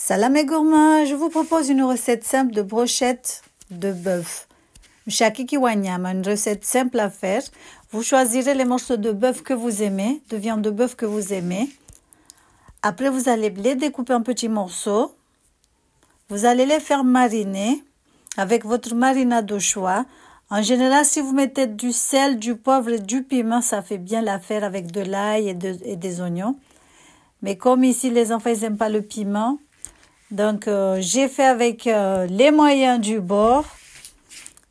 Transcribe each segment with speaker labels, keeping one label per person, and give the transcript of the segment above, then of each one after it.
Speaker 1: Salam et gourmand, je vous propose une recette simple de brochette de bœuf. Une recette simple à faire. Vous choisirez les morceaux de bœuf que vous aimez, de viande de bœuf que vous aimez. Après, vous allez les découper en petits morceaux. Vous allez les faire mariner avec votre marinade au choix. En général, si vous mettez du sel, du poivre et du piment, ça fait bien l'affaire avec de l'ail et des oignons. Mais comme ici, les enfants, ils n'aiment pas le piment. Donc, j'ai fait avec les moyens du bord.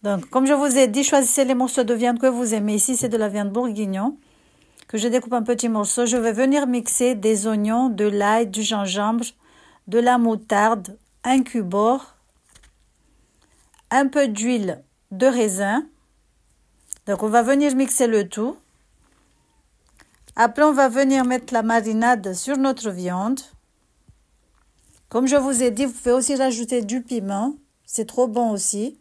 Speaker 1: Donc, comme je vous ai dit, choisissez les morceaux de viande que vous aimez. Ici, c'est de la viande bourguignon que je découpe en petits morceaux. Je vais venir mixer des oignons, de l'ail, du gingembre, de la moutarde, un cubord, un peu d'huile de raisin. Donc, on va venir mixer le tout. Après, on va venir mettre la marinade sur notre viande. Comme je vous ai dit, vous pouvez aussi rajouter du piment. C'est trop bon aussi.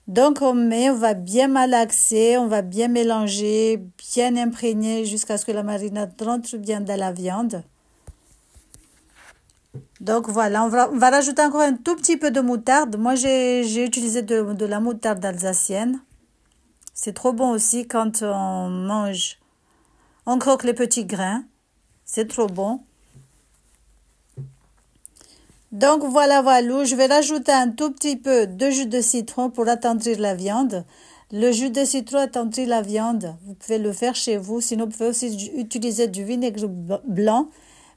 Speaker 1: Donc, on va bien malaxer, on va bien mélanger, bien imprégner jusqu'à ce que la marinade rentre bien dans la viande. Donc, voilà, on va rajouter encore un tout petit peu de moutarde. Moi, j'ai utilisé de la moutarde alsacienne. C'est trop bon aussi quand on mange. On croque les petits grains. C'est trop bon. Donc voilà, je vais rajouter un tout petit peu de jus de citron pour attendrir la viande. Le jus de citron attendrit la viande. Vous pouvez le faire chez vous. Sinon, vous pouvez aussi utiliser du vinaigre blanc.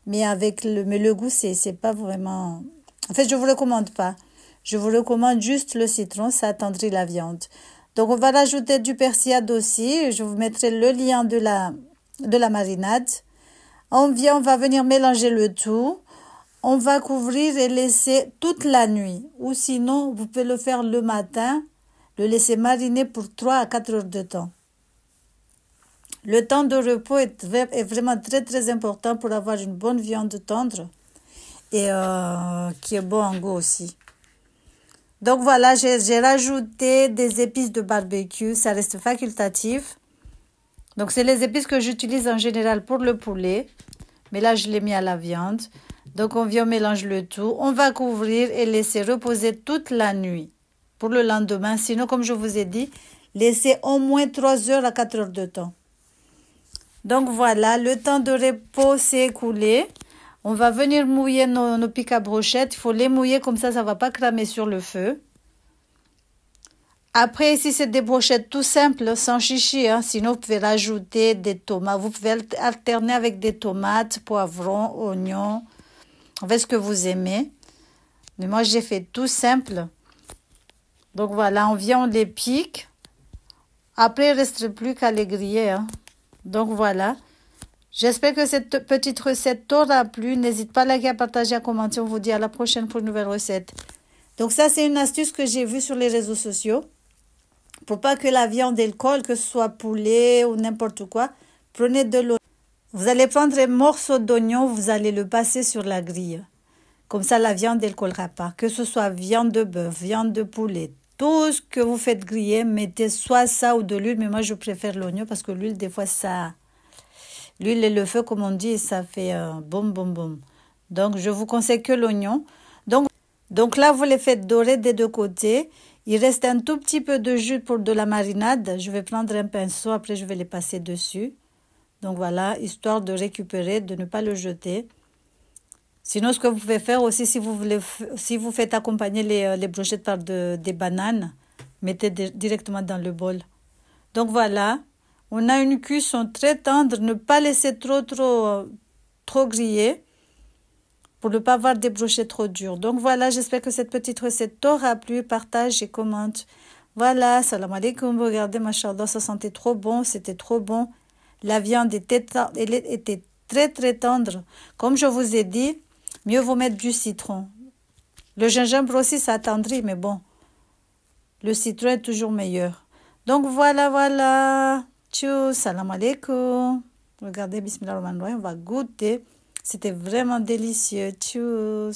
Speaker 1: Mais le goût, c'est pas vraiment... En fait, je vous recommande pas. Je vous recommande juste le citron, ça attendrit la viande. Donc, on va rajouter du persillade aussi. Je vous mettrai le lien de la marinade. On va venir mélanger le tout. On va couvrir et laisser toute la nuit. Ou sinon, vous pouvez le faire le matin, le laisser mariner pour 3 à 4 heures de temps. Le temps de repos est vraiment très très important pour avoir une bonne viande tendre et qui est bon en goût aussi. Donc voilà, j'ai rajouté des épices de barbecue, ça reste facultatif. Donc c'est les épices que j'utilise en général pour le poulet, mais là je l'ai mis à la viande. Donc, on mélange le tout. On va couvrir et laisser reposer toute la nuit pour le lendemain. Sinon, comme je vous ai dit, laissez au moins 3 heures à 4 heures de temps. Donc, voilà, le temps de repos s'est écoulé. On va venir mouiller nos pics à brochettes. Il faut les mouiller comme ça ne va pas cramer sur le feu. Après, ici, c'est des brochettes tout simples, sans chichi. Sinon, vous pouvez rajouter des tomates. Vous pouvez alterner avec des tomates, poivrons, oignons. En fait, ce que vous aimez. Mais moi, j'ai fait tout simple. Donc, voilà, on les pique. Après, il ne reste plus qu'à les griller. Donc, voilà. J'espère que cette petite recette t'aura plu. N'hésite pas à liker, à partager, à commenter. On vous dit à la prochaine pour une nouvelle recette. Donc, ça, c'est une astuce que j'ai vue sur les réseaux sociaux. Pour pas que la viande elle colle, que ce soit poulet ou n'importe quoi, prenez de l'eau. Vous allez prendre un morceau d'oignon, vous allez le passer sur la grille. Comme ça, la viande, elle ne collera pas. Que ce soit viande de bœuf, viande de poulet, tout ce que vous faites griller, mettez soit ça ou de l'huile. Mais moi, je préfère l'oignon parce que l'huile, des fois, ça... L'huile et le feu, comme on dit, ça fait boum, boum, boum. Donc, je vous conseille que l'oignon. Donc là, vous les faites dorer des deux côtés. Il reste un tout petit peu de jus pour de la marinade. Je vais prendre un pinceau, après, je vais les passer dessus. Donc voilà, histoire de récupérer, de ne pas le jeter. Sinon, ce que vous pouvez faire aussi, si vous faites accompagner les brochettes par des bananes, mettez directement dans le bol. Donc voilà, on a une cuisson très tendre, ne pas laisser trop griller pour ne pas avoir des brochettes trop dures. Donc voilà, j'espère que cette petite recette t'aura plu. Partage et commente. Voilà, salam alaikum. Regardez, machallah, ça sentait trop bon, c'était trop bon. La viande était très très tendre. Comme je vous ai dit, mieux vaut mettre du citron. Le gingembre aussi, ça attendrit, mais bon, le citron est toujours meilleur. Donc voilà. Tchou, salam alaikum. Regardez, bismillah ar-Rahman ar-Rahim, on va goûter. C'était vraiment délicieux. Tchou.